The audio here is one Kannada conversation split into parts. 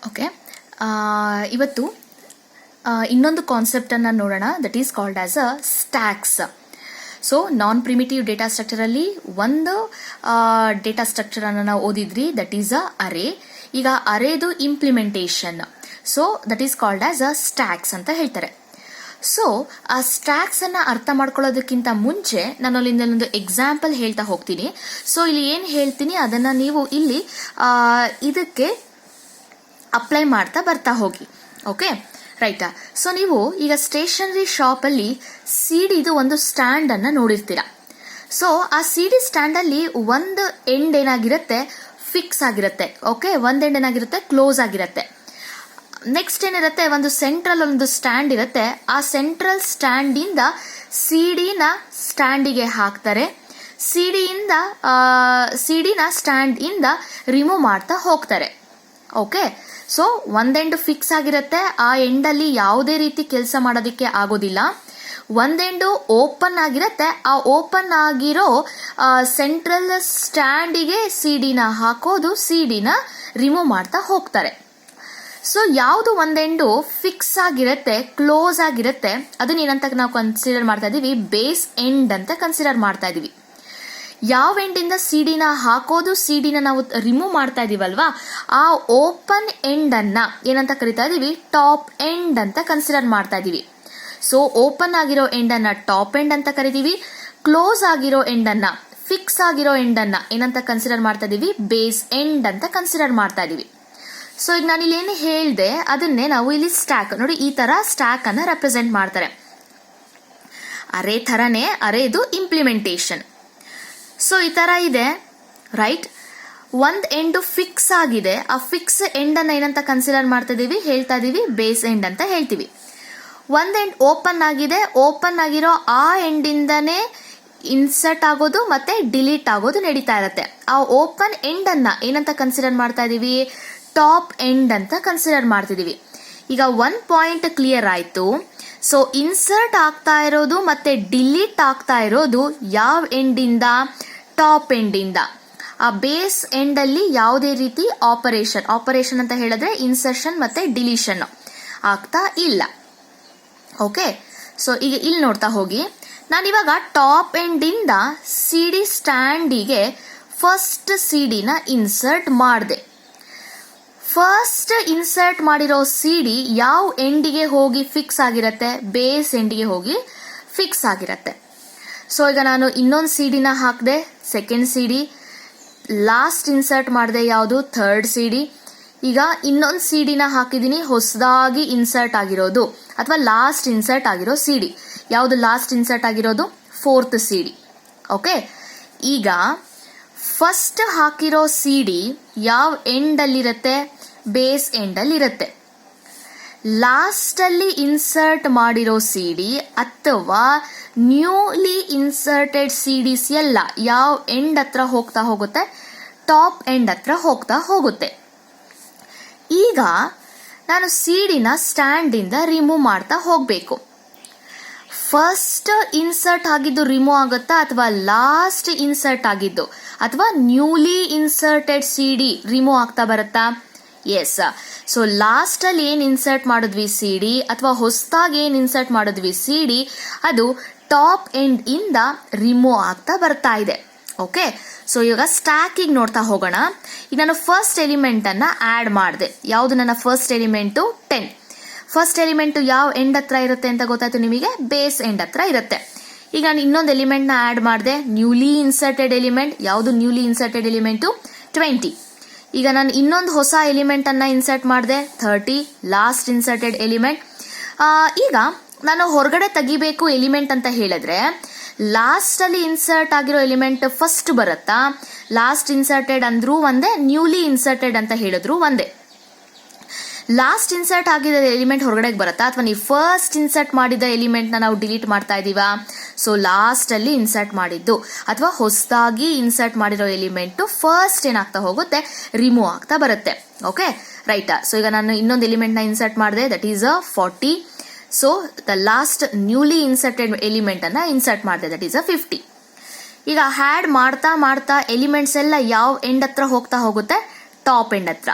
ಓಕೆ, ಇವತ್ತು ಇನ್ನೊಂದು ಕಾನ್ಸೆಪ್ಟನ್ನು ನೋಡೋಣ. That is called as a stacks. So non primitive data ಸ್ಟ್ರಕ್ಚರಲ್ಲಿ ಒಂದು ಡೇಟಾ ಸ್ಟ್ರಕ್ಚರನ್ನು ನಾವು ಓದಿದ್ರಿ, ದಟ್ ಈಸ್ ಅ ಅರೇ. ಈಗ ಅರೇದು implementation, so that is called as a stacks ಅಂತ ಹೇಳ್ತಾರೆ. ಸೊ ಆ ಸ್ಟ್ಯಾಕ್ಸ್ ಅನ್ನ ಅರ್ಥ ಮಾಡ್ಕೊಳ್ಳೋದಕ್ಕಿಂತ ಮುಂಚೆ ನಾನು ಅಲ್ಲಿಂದ ಒಂದು ಎಕ್ಸಾಂಪಲ್ ಹೇಳ್ತಾ ಹೋಗ್ತೀನಿ. ಸೊ ಇಲ್ಲಿ ಏನು ಹೇಳ್ತೀನಿ ಅದನ್ನ ನೀವು ಇಲ್ಲಿ ಇದಕ್ಕೆ ಅಪ್ಲೈ ಮಾಡ್ತಾ ಬರ್ತಾ ಹೋಗಿ. ಓಕೆ, ರೈಟಾ? ಸೊ ನೀವು ಈಗ ಸ್ಟೇಷನರಿ ಶಾಪಲ್ಲಿ ಸಿಡಿದು ಒಂದು ಸ್ಟ್ಯಾಂಡ್ ಅನ್ನ ನೋಡಿರ್ತೀರಾ. ಸೊ ಆ ಸಿಡಿ ಸ್ಟ್ಯಾಂಡ್ ಅಲ್ಲಿ ಒಂದು ಎಂಡ್ ಏನಾಗಿರುತ್ತೆ, ಫಿಕ್ಸ್ ಆಗಿರುತ್ತೆ. ಓಕೆ, ಒಂದ್ ಎಂಡ್ ಏನಾಗಿರುತ್ತೆ, ಕ್ಲೋಸ್ ಆಗಿರುತ್ತೆ. ನೆಕ್ಸ್ಟ್ ಏನಿರುತ್ತೆ, ಒಂದು ಸೆಂಟ್ರಲ್ ಒಂದು ಸ್ಟ್ಯಾಂಡ್ ಇರುತ್ತೆ. ಆ ಸೆಂಟ್ರಲ್ ಸ್ಟ್ಯಾಂಡ್ ಇಂದ ಸಿಡಿನ ಸ್ಟ್ಯಾಂಡಿಗೆ ಹಾಕ್ತಾರೆ. ಸಿಡಿನ ಸ್ಟ್ಯಾಂಡ್ ಇಂದ ರಿಮೂವ್ ಮಾಡ್ತಾ ಹೋಗ್ತಾರೆ. ಓಕೆ, ಸೊ ಒಂದೆಂಡ್ ಫಿಕ್ಸ್ ಆಗಿರುತ್ತೆ. ಆ ಎಂಡಲ್ಲಿ ಯಾವುದೇ ರೀತಿ ಕೆಲಸ ಮಾಡೋದಕ್ಕೆ ಆಗೋದಿಲ್ಲ. ಒಂದೆಂಡು ಓಪನ್ ಆಗಿರುತ್ತೆ. ಆ ಓಪನ್ ಆಗಿರೋ ಸೆಂಟ್ರಲ್ ಸ್ಟ್ಯಾಂಡಿಗೆ ಸಿಡಿನ ಹಾಕೋದು, ಸಿಡಿನ ರಿಮೂವ್ ಮಾಡ್ತಾ ಹೋಗ್ತಾರೆ. ಸೊ ಯಾವುದು ಒಂದೆಂಡು ಫಿಕ್ಸ್ ಆಗಿರುತ್ತೆ, ಕ್ಲೋಸ್ ಆಗಿರುತ್ತೆ, ಅದನ್ನ ಏನಂತ ನಾವು ಕನ್ಸಿಡರ್ ಮಾಡ್ತಾ ಇದೀವಿ, ಬೇಸ್ ಎಂಡ್ ಅಂತ ಕನ್ಸಿಡರ್ ಮಾಡ್ತಾ ಇದೀವಿ. ಯಾವ ಎಂಡಿಂದ ಸಿಡಿನ ಹಾಕೋದು, ಸಿಡಿನ ನಾವು ರಿಮೂವ್ ಮಾಡ್ತಾ ಇದೀವಲ್ವಾ, ಆ ಓಪನ್ ಎಂಡ್ ಅನ್ನ ಏನಂತ ಕರಿತಾ ಇದೀವಿ, ಟಾಪ್ ಎಂಡ್ ಅಂತ ಕನ್ಸಿಡರ್ ಮಾಡ್ತಾ ಇದೀವಿ. ಸೊ ಓಪನ್ ಆಗಿರೋ ಎಂಡ್ ಅನ್ನ ಟಾಪ್ ಎಂಡ್ ಅಂತ ಕರಿತೀವಿ. ಕ್ಲೋಸ್ ಆಗಿರೋ ಎಂಡ್ ಅನ್ನ, ಫಿಕ್ಸ್ ಆಗಿರೋ ಎಂಡ್ ಅನ್ನ ಏನಂತ ಕನ್ಸಿಡರ್ ಮಾಡ್ತಾ ಇದೀವಿ, ಬೇಸ್ ಎಂಡ್ ಅಂತ ಕನ್ಸಿಡರ್ ಮಾಡ್ತಾ ಇದೀವಿ. ಸೊ ಈಗ ನಾನು ಇಲ್ಲಿ ಏನು ಹೇಳಿದೆ ಅದನ್ನೇ ನಾವು ಇಲ್ಲಿ ಸ್ಟ್ಯಾಕ್ ನೋಡಿ, ಈ ತರ ಸ್ಟ್ಯಾಕ್ ಅನ್ನ ರೆಪ್ರೆಸೆಂಟ್ ಮಾಡ್ತಾರೆ. ಅರೇ ತರನೇ ಅರೇದು ಇಂಪ್ಲಿಮೆಂಟೇಷನ್. ಸೊ ಈ ತರ ಇದೆ, ರೈಟ್? ಒಂದ್ ಎಂಡ್ ಫಿಕ್ಸ್ ಆಗಿದೆ. ಆ ಫಿಕ್ಸ್ ಎಂಡ್ ಅನ್ನ ಏನಂತ ಕನ್ಸಿಡರ್ ಮಾಡ್ತಾ ಇದೀವಿ, ಹೇಳ್ತಾ ಇದೀವಿ, ಬೇಸ್ ಎಂಡ್ ಅಂತ ಹೇಳ್ತೀವಿ. ಒಂದ್ ಎಂಡ್ ಓಪನ್ ಆಗಿದೆ. ಓಪನ್ ಆಗಿರೋ ಆ ಎಂಡ್ ಇಂದಾನೇ ಇನ್ಸರ್ಟ್ ಆಗೋದು ಮತ್ತೆ ಡಿಲೀಟ್ ಆಗೋದು ನಡೀತಾ ಇರುತ್ತೆ. ಆ ಓಪನ್ ಎಂಡ್ ಅನ್ನ ಏನಂತ ಕನ್ಸಿಡರ್ ಮಾಡ್ತಾ ಇದೀವಿ, ಟಾಪ್ ಎಂಡ್ ಅಂತ ಕನ್ಸಿಡರ್ ಮಾಡ್ತಿದೀವಿ. ಈಗ ಒನ್ ಪಾಯಿಂಟ್ ಕ್ಲಿಯರ್ ಆಯ್ತು. ಸೊ ಇನ್ಸರ್ಟ್ ಆಗ್ತಾ ಇರೋದು ಮತ್ತೆ ಡಿಲೀಟ್ ಆಗ್ತಾ ಇರೋದು ಯಾವ ಎಂಡ್ ಇಂದ, ಟಾಪ್ ಎಂಡ್ ಇಂದ. ಆ ಬೇಸ್ ಎಂಡ್ ಅಲ್ಲಿ ಯಾವುದೇ ರೀತಿ ಆಪರೇಷನ್ ಅಂತ ಹೇಳಿದ್ರೆ ಇನ್ಸರ್ಷನ್ ಮತ್ತೆ ಡಿಲೀಷನ್ ಆಗ್ತಾ ಇಲ್ಲ. ಓಕೆ, ಸೊ ಈಗ ಇಲ್ಲಿ ನೋಡ್ತಾ ಹೋಗಿ, ನಾನಿವಾಗ ಟಾಪ್ ಎಂಡ್ ಇಂದ ಸಿಡಿ ಸ್ಟ್ಯಾಂಡಿಗೆ ಫಸ್ಟ್ ಸಿಡಿನ ಇನ್ಸರ್ಟ್ ಮಾಡಿದೆ. ಫಸ್ಟ್ ಇನ್ಸರ್ಟ್ ಮಾಡಿರೋ ಸಿಡಿ ಯಾವ ಎಂಡಿಗೆ ಹೋಗಿ ಫಿಕ್ಸ್ ಆಗಿರತ್ತೆ, ಬೇಸ್ ಎಂಡಿಗೆ ಹೋಗಿ ಫಿಕ್ಸ್ ಆಗಿರತ್ತೆ. ಸೊ ಈಗ ನಾನು ಇನ್ನೊಂದು ಸಿಡಿನ ಹಾಕಿದೆ, ಸೆಕೆಂಡ್ ಸಿಡಿ. ಲಾಸ್ಟ್ ಇನ್ಸರ್ಟ್ ಮಾಡಿದೆ ಯಾವುದು, ಥರ್ಡ್ ಸಿಡಿ. ಈಗ ಇನ್ನೊಂದು ಸಿಡಿನ ಹಾಕಿದೀನಿ, ಹೊಸದಾಗಿ ಇನ್ಸರ್ಟ್ ಆಗಿರೋದು ಅಥವಾ ಲಾಸ್ಟ್ ಇನ್ಸರ್ಟ್ ಆಗಿರೋ ಸಿಡಿ. ಯಾವುದು ಲಾಸ್ಟ್ ಇನ್ಸರ್ಟ್ ಆಗಿರೋದು, ಫೋರ್ತ್ ಸಿಡಿ. ಓಕೆ, ಈಗ ಫಸ್ಟ್ ಹಾಕಿರೋ ಸಿಡಿ ಯಾವ ಎಂಡ್ ಅಲ್ಲಿರುತ್ತೆ, ಬೇಸ್ ಎಂಡ್ ಅಲ್ಲಿ ಇರುತ್ತೆ. ಲಾಸ್ಟ್ ಅಲ್ಲಿ ಇನ್ಸರ್ಟ್ ಮಾಡಿರೋ ಸಿಡಿ ಅಥವಾ ನ್ಯೂಲಿ ಇನ್ಸರ್ಟೆಡ್ ಸಿಡಿಸ್ ಎಲ್ಲ ಯಾವ ಎಂಡ್ ಹತ್ರ ಹೋಗ್ತಾ ಹೋಗುತ್ತೆ, ಟಾಪ್ ಎಂಡ್ ಹತ್ರ ಹೋಗ್ತಾ ಹೋಗುತ್ತೆ. ಈಗ ನಾನು ಸಿಡಿನ ಸ್ಟ್ಯಾಂಡ್ ಇಂದ ರಿಮೂವ್ ಮಾಡ್ತಾ ಹೋಗ್ಬೇಕು. ಫಸ್ಟ್ ಇನ್ಸರ್ಟ್ ಆಗಿದ್ದು ರಿಮೂವ್ ಆಗುತ್ತಾ ಅಥವಾ ಲಾಸ್ಟ್ ಇನ್ಸರ್ಟ್ ಆಗಿದ್ದು ಅಥವಾ ನ್ಯೂಲಿ ಇನ್ಸರ್ಟೆಡ್ ಸಿಡಿ ರಿಮೂವ್ ಆಗ್ತಾ ಬರುತ್ತಾ? ಎಸ್. ಸೊ ಲಾಸ್ಟ್ ಅಲ್ಲಿ ಏನ್ ಇನ್ಸರ್ಟ್ ಮಾಡಿದ್ವಿ ಸಿಡಿ ಅಥವಾ ಹೊಸದಾಗಿ ಏನ್ ಇನ್ಸರ್ಟ್ ಮಾಡಿದ್ವಿ ಸಿಡಿ, ಅದು ಟಾಪ್ ಎಂಡ್ ಇಂದ ರಿಮೂವ್ ಆಗ್ತಾ ಬರ್ತಾ ಇದೆ. ಓಕೆ, ಸೊ ಇವಾಗ ಸ್ಟ್ಯಾಕಿಗೆ ನೋಡ್ತಾ ಹೋಗೋಣ. ಈಗ ನಾನು ಫಸ್ಟ್ ಎಲಿಮೆಂಟ್ ಅನ್ನ ಆಡ್ ಮಾಡಿದೆ. ಯಾವುದು ನನ್ನ ಫಸ್ಟ್ ಎಲಿಮೆಂಟು, 10. ಫಸ್ಟ್ ಎಲಿಮೆಂಟ್ ಯಾವ ಎಂಡ್ ಹತ್ರ ಇರುತ್ತೆ ಅಂತ ಗೊತ್ತಾಯ್ತು ನಿಮಗೆ, ಬೇಸ್ ಎಂಡ್ ಹತ್ರ ಇರುತ್ತೆ. ಈಗ ನಾನು ಇನ್ನೊಂದು ಎಲಿಮೆಂಟ್ ನ ಆಡ್ ಮಾಡಿದೆ, ನ್ಯೂಲಿ ಇನ್ಸರ್ಟೆಡ್ ಎಲಿಮೆಂಟ್. ಯಾವುದು ನ್ಯೂಲಿ ಇನ್ಸರ್ಟೆಡ್ ಎಲಿಮೆಂಟು, 20. ಈಗ ನಾನು ಇನ್ನೊಂದು ಹೊಸ ಎಲಿಮೆಂಟ್ ಅನ್ನ ಇನ್ಸರ್ಟ್ ಮಾಡಿದೆ, 30, ಲಾಸ್ಟ್ ಇನ್ಸರ್ಟೆಡ್ ಎಲಿಮೆಂಟ್. ಈಗ ನಾನು ಹೊರಗಡೆ ತೆಗಿಬೇಕು ಎಲಿಮೆಂಟ್ ಅಂತ ಹೇಳಿದ್ರೆ ಲಾಸ್ಟ್ ಅಲ್ಲಿ ಇನ್ಸರ್ಟ್ ಆಗಿರೋ ಎಲಿಮೆಂಟ್ ಫಸ್ಟ್ ಬರುತ್ತಾ, ಲಾಸ್ಟ್ ಇನ್ಸರ್ಟೆಡ್ ಅಂದ್ರೂ ಒಂದೇ, ನ್ಯೂಲಿ ಇನ್ಸರ್ಟೆಡ್ ಅಂತ ಹೇಳಿದ್ರು ಒಂದೇ. ಲಾಸ್ಟ್ ಇನ್ಸರ್ಟ್ ಆಗಿದ ಎಲಿಮೆಂಟ್ ಹೊರಗಡೆಗೆ ಬರುತ್ತಾ ಅಥವಾ ನೀವು ಫಸ್ಟ್ ಇನ್ಸರ್ಟ್ ಮಾಡಿದ ಎಲಿಮೆಂಟ್ ನ ನಾವು ಡಿಲೀಟ್ ಮಾಡ್ತಾ ಇದೀವಾ? ಸೊ ಲಾಸ್ಟ್ ಅಲ್ಲಿ ಇನ್ಸರ್ಟ್ ಮಾಡಿದ್ದು ಅಥವಾ ಹೊಸದಾಗಿ ಇನ್ಸರ್ಟ್ ಮಾಡಿರೋ ಎಲಿಮೆಂಟ್ ಫಸ್ಟ್ ಏನಾಗ್ತಾ ಹೋಗುತ್ತೆ, ರಿಮೂವ್ ಆಗ್ತಾ ಬರುತ್ತೆ. ಓಕೆ, ರೈಟಾ? ಸೊ ಈಗ ನಾನು ಇನ್ನೊಂದು ಎಲಿಮೆಂಟ್ ನ ಇನ್ಸರ್ಟ್ ಮಾಡಿದೆ, that is 40. So the last newly inserted element ಅನ್ನ ಇನ್ಸರ್ಟ್ ಮಾಡಿದೆ, ದಟ್ ಈಸ್ 50. ಈಗ ಹ್ಯಾಡ್ ಮಾಡ್ತಾ ಮಾಡ್ತಾ ಎಲಿಮೆಂಟ್ಸ್ ಎಲ್ಲ ಯಾವ ಎಂಡ್ ಹತ್ರ ಹೋಗ್ತಾ ಹೋಗುತ್ತೆ, ಟಾಪ್ ಎಂಡ್ ಹತ್ರ.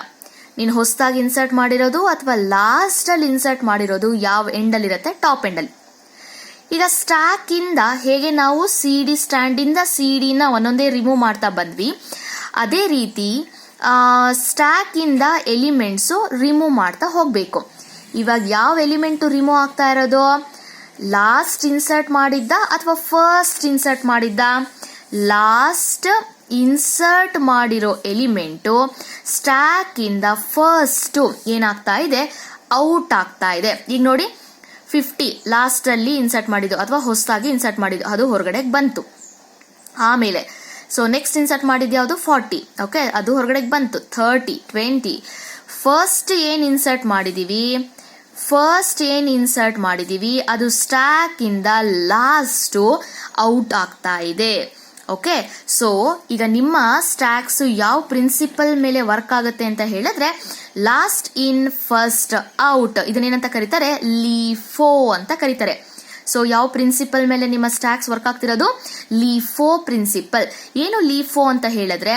ನೀನು ಹೊಸದಾಗಿ ಇನ್ಸರ್ಟ್ ಮಾಡಿರೋದು ಅಥವಾ ಲಾಸ್ಟ್ ಅಲ್ಲಿ ಇನ್ಸರ್ಟ್ ಮಾಡಿರೋದು ಯಾವ ಎಂಡಲ್ಲಿ ಇರುತ್ತೆ, ಟಾಪ್ ಎಂಡಲ್ಲಿ. ಈಗ ಸ್ಟ್ಯಾಕ್ ಇಂದ ಹೇಗೆ ನಾವು CD ಸ್ಟ್ಯಾಂಡ್ ಇಂದ CD ನ ಒಂದೊಂದೇ ರಿಮೂವ್ ಮಾಡ್ತಾ ಬಂದ್ವಿ, ಅದೇ ರೀತಿ ಸ್ಟ್ಯಾಕ್ ಇಂದ ಎಲಿಮೆಂಟ್ಸು ರಿಮೂವ್ ಮಾಡ್ತಾ ಹೋಗ್ಬೇಕು. ಇವಾಗ ಯಾವ ಎಲಿಮೆಂಟು ರಿಮೂವ್ ಆಗ್ತಾ ಇರೋದು, ಲಾಸ್ಟ್ ಇನ್ಸರ್ಟ್ ಮಾಡಿದ್ದ ಅಥವಾ ಫಸ್ಟ್ ಇನ್ಸರ್ಟ್ ಮಾಡಿದ್ದ? ಲಾಸ್ಟ್ ಇನ್ಸರ್ಟ್ ಮಾಡಿರೋ ಎಲಿಮೆಂಟು ಸ್ಟ್ಯಾಕ್ ಇಂದ ಫಸ್ಟ್ ಏನಾಗ್ತಾ ಇದೆ, ಔಟ್ ಆಗ್ತಾ ಇದೆ. ಈಗ ನೋಡಿ 50 ಲಾಸ್ಟ್ ಅಲ್ಲಿ ಇನ್ಸರ್ಟ್ ಮಾಡಿದ್ದು ಅಥವಾ ಹೊಸದಾಗಿ ಇನ್ಸರ್ಟ್ ಮಾಡಿದ್ದು, ಅದು ಹೊರಗಡೆಗೆ ಬಂತು. ಆಮೇಲೆ ಸೊ ನೆಕ್ಸ್ಟ್ ಇನ್ಸರ್ಟ್ ಮಾಡಿದ್ದು ಯಾವುದು, 40. ಓಕೆ, ಅದು ಹೊರಗಡೆಗೆ ಬಂತು. 30, 20. ಫಸ್ಟ್ ಏನ್ ಇನ್ಸರ್ಟ್ ಮಾಡಿದೀವಿ ಅದು ಸ್ಟ್ಯಾಕ್ ಇಂದ ಲಾಸ್ಟ್ ಔಟ್ ಆಗ್ತಾ ಇದೆ. ಓಕೆ, ಸೊ ಈಗ ನಿಮ್ಮ ಸ್ಟ್ಯಾಕ್ಸ್ ಯಾವ ಪ್ರಿನ್ಸಿಪಲ್ ಮೇಲೆ ವರ್ಕ್ ಆಗುತ್ತೆ ಅಂತ ಹೇಳಿದ್ರೆ, ಲಾಸ್ಟ್ ಇನ್ ಫಸ್ಟ್ ಔಟ್, ಇದನ್ನೇನಂತ ಕರೀತಾರೆ, ಲೀಫೋ ಅಂತ ಕರೀತಾರೆ. ಸೊ ಯಾವ ಪ್ರಿನ್ಸಿಪಲ್ ಮೇಲೆ ನಿಮ್ಮ ಸ್ಟ್ಯಾಕ್ಸ್ ವರ್ಕ್ ಆಗ್ತಿರೋದು, ಲೀಫೋ ಪ್ರಿನ್ಸಿಪಲ್. ಏನು ಲೀಫೋ ಅಂತ ಹೇಳಿದ್ರೆ,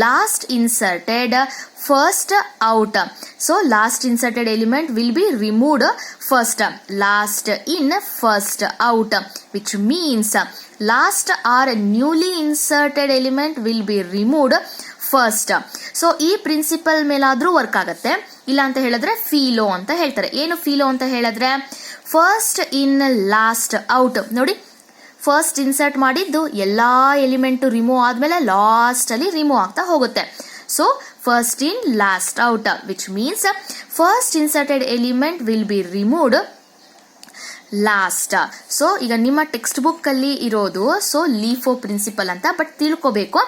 last inserted first out. So last inserted element will be removed first, last in first out, which means last or newly inserted element will be removed first. So ಈ ಪ್ರಿನ್ಸಿಪಲ್ ಮೇಲಾದ್ರೂ ವರ್ಕ್ ಆಗತ್ತೆ. ಇಲ್ಲ ಅಂತ ಹೇಳಿದ್ರೆ ಫೀಲೋ ಅಂತ ಹೇಳ್ತಾರೆ. ಏನು ಫೀಲೋ ಅಂತ ಹೇಳಿದ್ರೆ, ಫಸ್ಟ್ ಇನ್ ಲಾಸ್ಟ್ ಔಟ್. ನೋಡಿ, ಫಸ್ಟ್ ಇನ್ಸರ್ಟ್ ಮಾಡಿದ್ದು ಎಲ್ಲಾ ಎಲಿಮೆಂಟ್ ರಿಮೂವ್ ಆದ್ಮೇಲೆ ಲಾಸ್ಟ್ ಅಲ್ಲಿ ರಿಮೂವ್ ಆಗ್ತಾ ಹೋಗುತ್ತೆ. So first in last out, which means first inserted element will be removed last. So ಈಗ ನಿಮ್ಮ ಟೆಕ್ಸ್ಟ್ ಬುಕ್ ಅಲ್ಲಿ ಇರೋದು ಸೊ ಲೀಫೋ ಪ್ರಿನ್ಸಿಪಲ್ ಅಂತ, ಬಟ್ ತಿಳ್ಕೋಬೇಕು,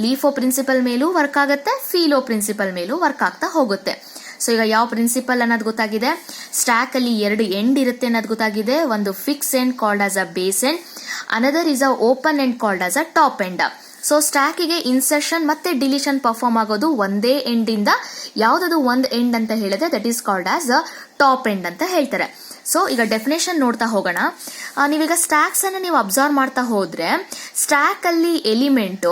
ಲೀಫೋ ಪ್ರಿನ್ಸಿಪಲ್ ಮೇಲೂ ವರ್ಕ್ ಆಗುತ್ತೆ, ಫೀಲೋ ಪ್ರಿನ್ಸಿಪಲ್ ಮೇಲೂ ವರ್ಕ್ ಆಗ್ತಾ ಹೋಗುತ್ತೆ. ಸೊ ಈಗ ಯಾವ ಪ್ರಿನ್ಸಿಪಲ್ ಅನ್ನೋದು ಗೊತ್ತಾಗಿದೆ, ಸ್ಟ್ಯಾಕ್ ಅಲ್ಲಿ 2 ಎಂಡ್ ಇರುತ್ತೆ ಅನ್ನೋದು ಗೊತ್ತಾಗಿದೆ. ಒಂದು fix end called as a base end, another is a open end called as a top end. So ಸ್ಟ್ಯಾಕಿಗೆ ಇನ್ಸರ್ಷನ್ ಮತ್ತೆ ಡಿಲಿಷನ್ ಪರ್ಫಾರ್ಮ್ ಆಗೋದು ಒಂದೇ ಎಂಡ್ ಇಂದ. ಯಾವ್ದದು ಒಂದು ಎಂಡ್ ಅಂತ ಹೇಳಿದ್ರೆ that is called as top end ಅಂತ ಹೇಳ್ತಾರೆ. ಸೊ ಈಗ ಡೆಫಿನೇಷನ್ ನೋಡ್ತಾ ಹೋಗೋಣ. ನೀವೀಗ ಸ್ಟ್ಯಾಕ್ಸ್ ಅನ್ನ ನೀವು ಅಬ್ಸರ್ವ್ ಮಾಡ್ತಾ ಹೋದ್ರೆ, ಸ್ಟ್ಯಾಕ್ ಅಲ್ಲಿ ಎಲಿಮೆಂಟ್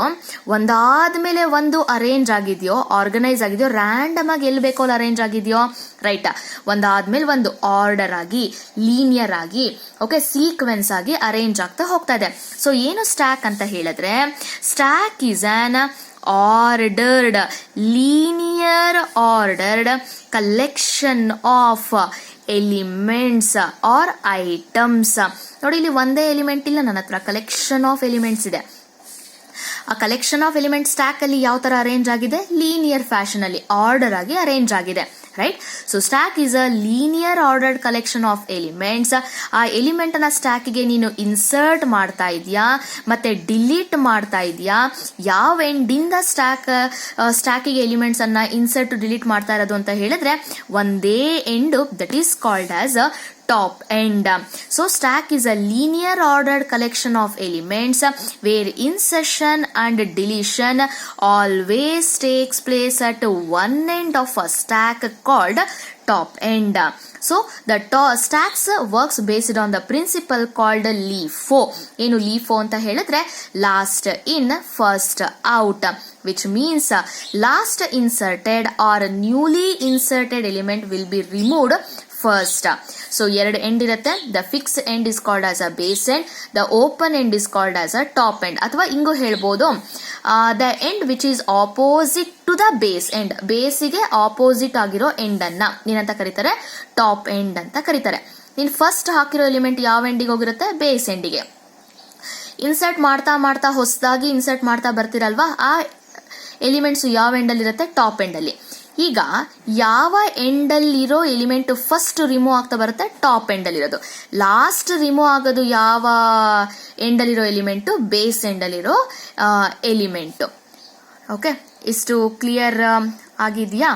ಒಂದಾದ್ಮೇಲೆ ಒಂದು ಅರೇಂಜ್ ಆಗಿದೆಯೋ, ಆರ್ಗನೈಸ್ ಆಗಿದೆಯೋ, ರ್ಯಾಂಡಮ್ ಆಗಿ ಎಲ್ಲಿ ಬೇಕೋ ಅಲ್ಲಿ ಅರೇಂಜ್ ಆಗಿದೆಯೋ, ರೈಟ್, ಒಂದಾದ್ಮೇಲೆ ಒಂದು ಆರ್ಡರ್ ಆಗಿ, ಲೀನಿಯರ್ ಆಗಿ, ಓಕೆ, ಸೀಕ್ವೆನ್ಸ್ ಆಗಿ ಅರೇಂಜ್ ಆಗ್ತಾ ಹೋಗ್ತಾ ಇದೆ. ಸೊ ಏನು ಸ್ಟ್ಯಾಕ್ ಅಂತ ಹೇಳಿದ್ರೆ, stack is on ordered, linear ordered collection of elements are items. ನೋಡಿ, ಇಲ್ಲಿ ಒಂದೇ ಎಲಿಮೆಂಟ್ ಇಲ್ಲ ನನ್ನ ಹತ್ರ, ಕಲೆಕ್ಷನ್ ಆಫ್ ಎಲಿಮೆಂಟ್ಸ್ ಇದೆ. ಆ ಕಲೆಕ್ಷನ್ ಆಫ್ ಎಲಿಮೆಂಟ್ ಸ್ಟ್ಯಾಕ್ ಅಲ್ಲಿ ಯಾವ ತರ ಅರೇಂಜ್ ಆಗಿದೆ, ಲೀನಿಯರ್ ಫ್ಯಾಷನ್ ಅಲ್ಲಿ, ಆರ್ಡರ್ ಆಗಿ ಅರೇಂಜ್ ಆಗಿದೆ, right. So stack is a linear ordered collection of elements. ಆ ಎಲಿಮೆಂಟ್ ಅನ್ನ ಸ್ಟ್ಯಾಕ್ ಗೆ ನೀನು ಇನ್ಸರ್ಟ್ ಮಾಡ್ತಾ ಇದೀಯಾ ಮತ್ತೆ ಡಿಲೀಟ್ ಮಾಡ್ತಾ ಇದೀಯಾ, ಯಾವ ಎಂಡ್ ಇಂದ ಸ್ಟ್ಯಾಕಿಗೆ ಎಲಿಮೆಂಟ್ಸ್ ಅನ್ನ ಇನ್ಸರ್ಟ್ ಡಿಲೀಟ್ ಮಾಡ್ತಾ ಇರೋದು ಅಂತ ಹೇಳಿದ್ರೆ ಒಂದೇ end, that is called as top end. So stack is a linear ordered collection of elements where insertion and deletion always takes place at one end of a stack called top end. So the stacks works based on the principle called LIFO. ಏನು LIFO ಅಂತ ಹೇಳಿದ್ರೆ last in first out, which means last inserted or newly inserted element will be removed first. So 2 end ಇರುತ್ತೆ. The fixed end is called as a base end. The open end is called as a top end. ಅಥವಾ ಇಂಗೂ ಹೇಳ್ಬೋದು, the end which is opposite to the base end. ಬೇಸಿಗೆ ಆಪೋಸಿಟ್ ಆಗಿರೋ ಎಂಡ್ ಅನ್ನ ಏನಂತ ಕರೀತಾರೆ, ಟಾಪ್ ಎಂಡ್ ಅಂತ ಕರೀತಾರೆ. ನೀನ್ ಫಸ್ಟ್ ಹಾಕಿರೋ ಎಲಿಮೆಂಟ್ ಯಾವ ಎಂಡಿಗೆ ಹೋಗಿರುತ್ತೆ, ಬೇಸ್ ಎಂಡಿಗೆ. ಇನ್ಸರ್ಟ್ ಮಾಡ್ತಾ ಮಾಡ್ತಾ ಹೊಸದಾಗಿ ಇನ್ಸರ್ಟ್ ಮಾಡ್ತಾ ಬರ್ತಿರಲ್ವಾ, ಆ ಎಲಿಮೆಂಟ್ಸ್ ಯಾವ ಎಂಡಲ್ಲಿ ಇರುತ್ತೆ, ಟಾಪ್ ಎಂಡಲ್ಲಿ. ಈಗ ಯಾವ ಎಂಡಲ್ಲಿರೋ ಎಲಿಮೆಂಟ್ ಫಸ್ಟ್ ರಿಮೂವ್ ಆಗ್ತಾ ಬರುತ್ತೆ, ಟಾಪ್ ಎಂಡಲ್ಲಿರೋದು. ಲಾಸ್ಟ್ ರಿಮೂವ್ ಆಗೋದು ಯಾವ ಎಂಡಲ್ಲಿರೋ ಎಲಿಮೆಂಟು, ಬೇಸ್ ಎಂಡಲ್ಲಿರೋ ಎಲಿಮೆಂಟು. ಓಕೆ, ಇಷ್ಟು ಕ್ಲಿಯರ್ ಆಗಿದೆಯಾ?